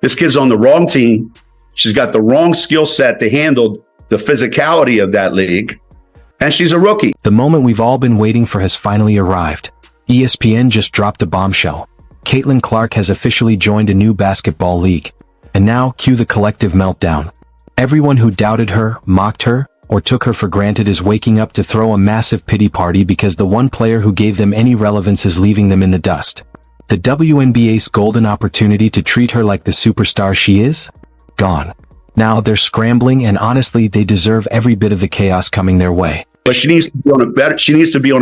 This kid's on the wrong team. She's got the wrong skill set to handle the physicality of that league. And she's a rookie. The moment we've all been waiting for has finally arrived. ESPN just dropped a bombshell. Caitlin Clark has officially joined a new basketball league. And now, cue the collective meltdown. Everyone who doubted her, mocked her, or took her for granted is waking up to throw a massive pity party because the one player who gave them any relevance is leaving them in the dust. The WNBA's golden opportunity to treat her like the superstar she is? Gone. Now they're scrambling, and honestly, they deserve every bit of the chaos coming their way. But she needs to be on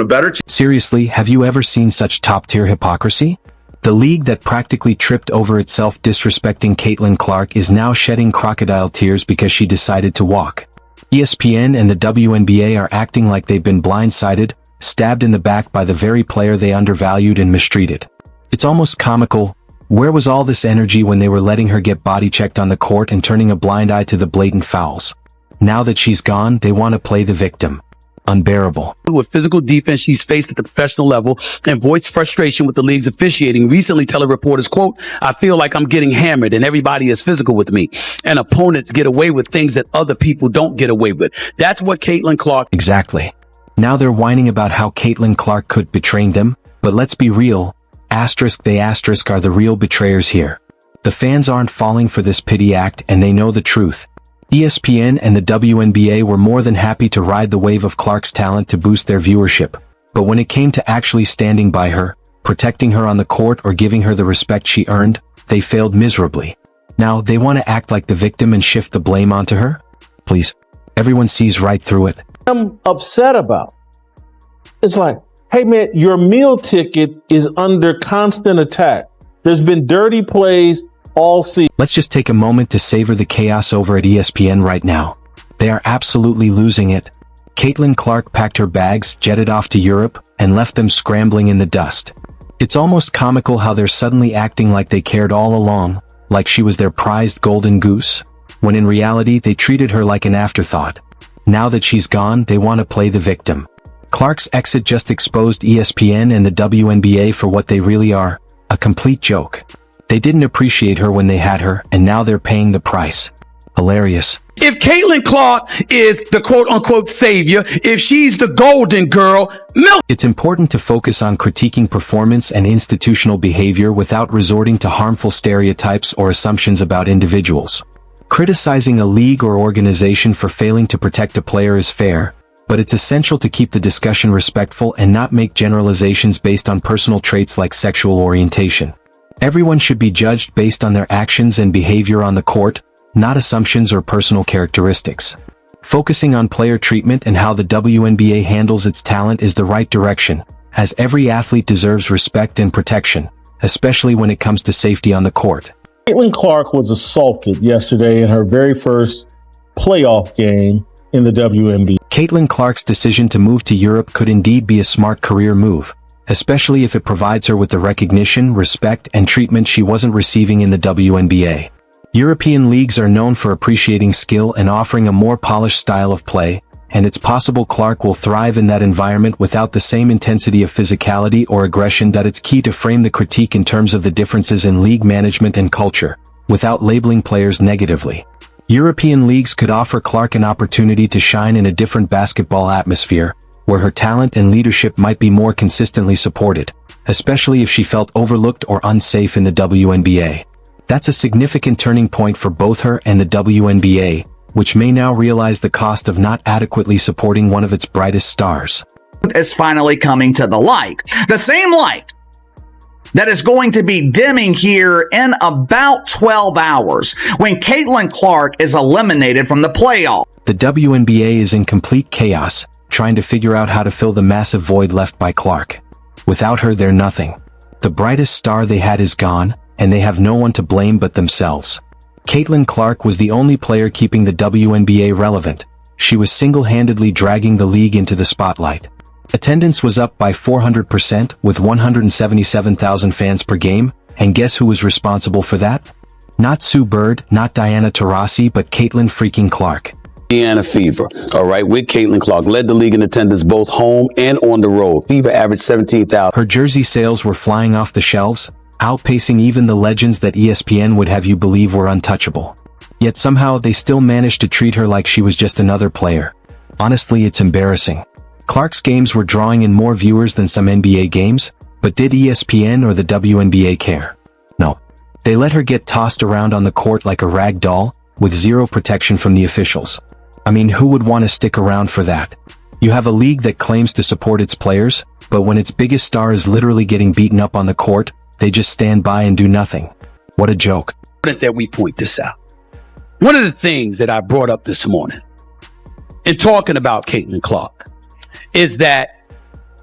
a better team. Seriously, have you ever seen such top-tier hypocrisy? The league that practically tripped over itself disrespecting Caitlin Clark is now shedding crocodile tears because she decided to walk. ESPN and the WNBA are acting like they've been blindsided, stabbed in the back by the very player they undervalued and mistreated. It's almost comical. Where was all this energy when they were letting her get body checked on the court and turning a blind eye to the blatant fouls? Now that she's gone, they want to play the victim. Unbearable. With physical defense she's faced at the professional level and voiced frustration with the league's officiating, recently telling reporters, quote, "I feel like I'm getting hammered and everybody is physical with me, and opponents get away with things that other people don't get away with." That's what Caitlin Clark... Exactly. Now they're whining about how Caitlin Clark could betray them, but let's be real. They are the real betrayers here. The fans aren't falling for this pity act, and they know the truth. ESPN and the WNBA were more than happy to ride the wave of Clark's talent to boost their viewership. But when it came to actually standing by her, protecting her on the court, or giving her the respect she earned, they failed miserably. Now they want to act like the victim and shift the blame onto her? Please. Everyone sees right through it. I'm upset about. It's like, hey man, your meal ticket is under constant attack. There's been dirty plays all season. Let's just take a moment to savor the chaos over at ESPN right now. They are absolutely losing it. Caitlin Clark packed her bags, jetted off to Europe, and left them scrambling in the dust. It's almost comical how they're suddenly acting like they cared all along, like she was their prized golden goose, when in reality they treated her like an afterthought. Now that she's gone, they want to play the victim. Clark's exit just exposed ESPN and the WNBA for what they really are, a complete joke. They didn't appreciate her when they had her, and now they're paying the price. Hilarious. If Caitlin Clark is the quote-unquote savior, if she's the golden girl, It's important to focus on critiquing performance and institutional behavior without resorting to harmful stereotypes or assumptions about individuals. Criticizing a league or organization for failing to protect a player is fair, but it's essential to keep the discussion respectful and not make generalizations based on personal traits like sexual orientation. Everyone should be judged based on their actions and behavior on the court, not assumptions or personal characteristics. Focusing on player treatment and how the WNBA handles its talent is the right direction, as every athlete deserves respect and protection, especially when it comes to safety on the court. Caitlin Clark was assaulted yesterday in her very first playoff game in the WNBA. Caitlin Clark's decision to move to Europe could indeed be a smart career move, especially if it provides her with the recognition, respect, and treatment she wasn't receiving in the WNBA. European leagues are known for appreciating skill and offering a more polished style of play, and it's possible Clark will thrive in that environment without the same intensity of physicality or aggression. That it's key to frame the critique in terms of the differences in league management and culture, without labeling players negatively. European leagues could offer Clark an opportunity to shine in a different basketball atmosphere, where her talent and leadership might be more consistently supported, especially if she felt overlooked or unsafe in the WNBA. That's a significant turning point for both her and the WNBA, which may now realize the cost of not adequately supporting one of its brightest stars. Is finally coming to the light. The same light that is going to be dimming here in about 12 hours when Caitlin Clark is eliminated from the playoff. The WNBA is in complete chaos, trying to figure out how to fill the massive void left by Clark. Without her, they're nothing. The brightest star they had is gone, and they have no one to blame but themselves. Caitlin Clark was the only player keeping the WNBA relevant. She was single-handedly dragging the league into the spotlight. Attendance was up by 400% with 177,000 fans per game, and guess who was responsible for that? Not Sue Bird, not Diana Taurasi, but Caitlin freaking Clark. Indiana Fever, all right, with Caitlin Clark, led the league in attendance both home and on the road. Fever averaged 17,000. Her jersey sales were flying off the shelves, outpacing even the legends that ESPN would have you believe were untouchable. Yet somehow they still managed to treat her like she was just another player. Honestly, it's embarrassing. Clark's games were drawing in more viewers than some NBA games, but did ESPN or the WNBA care? No. They let her get tossed around on the court like a rag doll, with zero protection from the officials. I mean, who would want to stick around for that? You have a league that claims to support its players, but when its biggest star is literally getting beaten up on the court, they just stand by and do nothing. What a joke. That we point this out. One of the things that I brought up this morning in talking about Caitlin Clark is that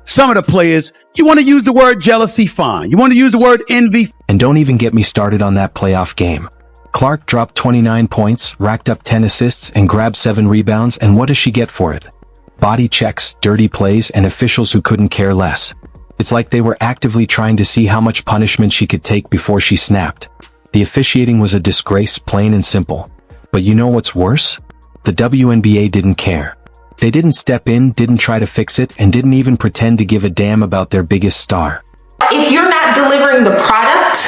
some of the players, you want to use the word jealousy, fine. You want to use the word envy. And don't even get me started on that playoff game. Clark dropped 29 points, racked up 10 assists, and grabbed 7 rebounds, and what does she get for it? Body checks, dirty plays, and officials who couldn't care less. It's like they were actively trying to see how much punishment she could take before she snapped. The officiating was a disgrace, plain and simple. But you know what's worse? The WNBA didn't care. They didn't step in, didn't try to fix it, and didn't even pretend to give a damn about their biggest star. If you're not delivering the product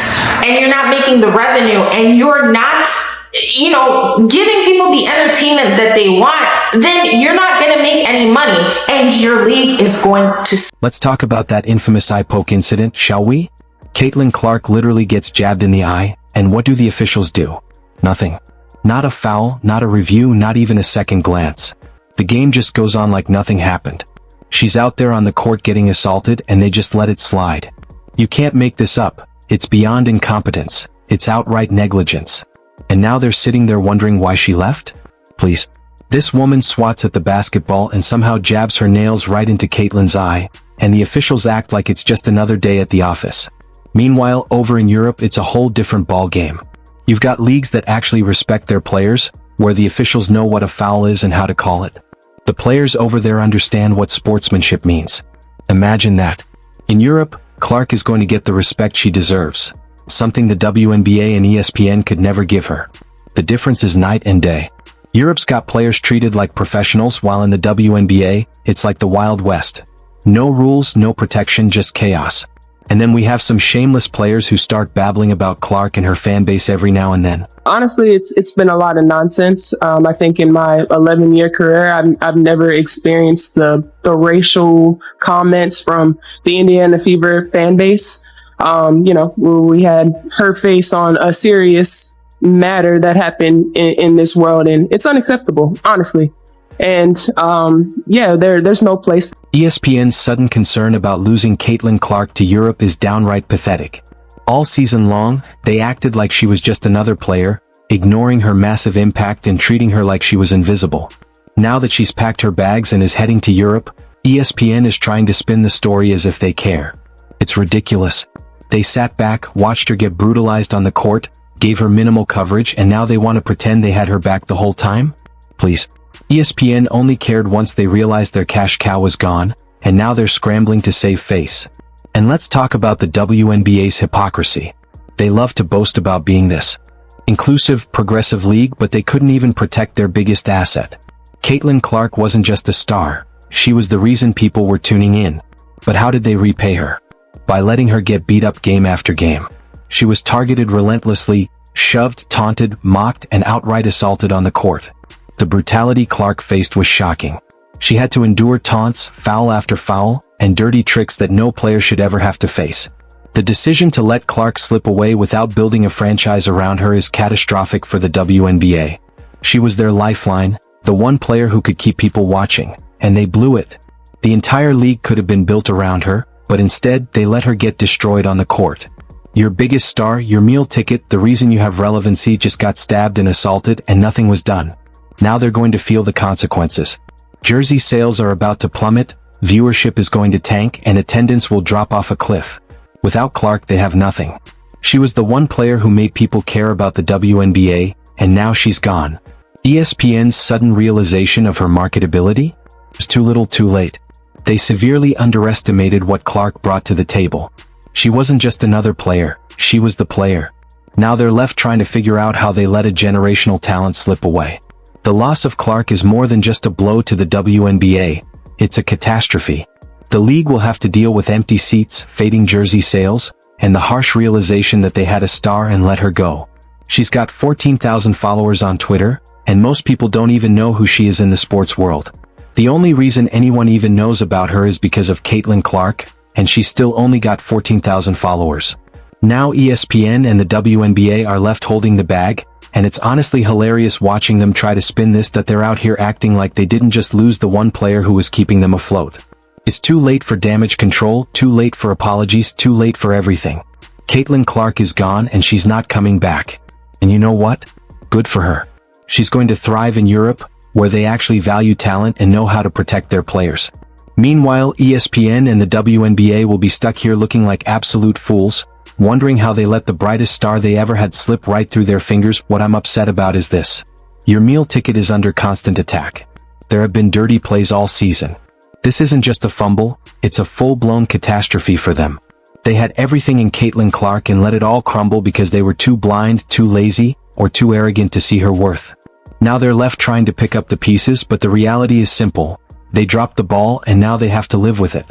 and you're not making the revenue and you're not, giving people the entertainment that they want, then you're not going to make any money and your league is going to... Let's talk about that infamous eye poke incident, shall we? Caitlin Clark literally gets jabbed in the eye, and what do the officials do? Nothing. Not a foul, not a review, not even a second glance. The game just goes on like nothing happened. She's out there on the court getting assaulted and they just let it slide. You can't make this up. It's beyond incompetence. It's outright negligence. And now they're sitting there wondering why she left? Please. This woman swats at the basketball and somehow jabs her nails right into Caitlin's eye, and the officials act like it's just another day at the office. Meanwhile, over in Europe, it's a whole different ball game. You've got leagues that actually respect their players, where the officials know what a foul is and how to call it. The players over there understand what sportsmanship means. Imagine that. In Europe, Clark is going to get the respect she deserves, something the WNBA and ESPN could never give her. The difference is night and day. Europe's got players treated like professionals, while in the WNBA, it's like the Wild West. No rules, no protection, just chaos. And then we have some shameless players who start babbling about Clark and her fan base every now and then. Honestly, it's been a lot of nonsense. I think in my 11-year career, I've never experienced the racial comments from the Indiana Fever fan base. We had her face on a serious matter that happened in this world, and it's unacceptable, honestly. And there's no place. ESPN's sudden concern about losing Caitlin Clark to Europe is downright pathetic. All season long, they acted like she was just another player, ignoring her massive impact and treating her like she was invisible. Now that she's packed her bags and is heading to Europe, ESPN is trying to spin the story as if they care. It's ridiculous. They sat back, watched her get brutalized on the court, gave her minimal coverage, and now they want to pretend they had her back the whole time? Please. ESPN only cared once they realized their cash cow was gone, and now they're scrambling to save face. And let's talk about the WNBA's hypocrisy. They love to boast about being this inclusive, progressive league, but they couldn't even protect their biggest asset. Caitlin Clark wasn't just a star, she was the reason people were tuning in. But how did they repay her? By letting her get beat up game after game. She was targeted relentlessly, shoved, taunted, mocked, and outright assaulted on the court. The brutality Clark faced was shocking. She had to endure taunts, foul after foul, and dirty tricks that no player should ever have to face. The decision to let Clark slip away without building a franchise around her is catastrophic for the WNBA. She was their lifeline, the one player who could keep people watching, and they blew it. The entire league could have been built around her, but instead, they let her get destroyed on the court. Your biggest star, your meal ticket, the reason you have relevancy just got stabbed and assaulted and nothing was done. Now they're going to feel the consequences. Jersey sales are about to plummet, viewership is going to tank, and attendance will drop off a cliff. Without Clark, they have nothing. She was the one player who made people care about the WNBA, and now she's gone. ESPN's sudden realization of her marketability? Was too little too late. They severely underestimated what Clark brought to the table. She wasn't just another player, she was the player. Now they're left trying to figure out how they let a generational talent slip away. The loss of Clark is more than just a blow to the WNBA, it's a catastrophe. The league will have to deal with empty seats, fading jersey sales, and the harsh realization that they had a star and let her go. She's got 14,000 followers on Twitter, and most people don't even know who she is in the sports world. The only reason anyone even knows about her is because of Caitlin Clark, and she's still only got 14,000 followers. Now ESPN and the WNBA are left holding the bag, and it's honestly hilarious watching them try to spin this that they're out here acting like they didn't just lose the one player who was keeping them afloat. It's too late for damage control, too late for apologies, too late for everything. Caitlin Clark is gone and she's not coming back. And you know what? Good for her. She's going to thrive in Europe, where they actually value talent and know how to protect their players. Meanwhile, ESPN and the WNBA will be stuck here looking like absolute fools, wondering how they let the brightest star they ever had slip right through their fingers. What I'm upset about is this. Your meal ticket is under constant attack. There have been dirty plays all season. This isn't just a fumble, it's a full-blown catastrophe for them. They had everything in Caitlin Clark and let it all crumble because they were too blind, too lazy, or too arrogant to see her worth. Now they're left trying to pick up the pieces, but the reality is simple. They dropped the ball and now they have to live with it.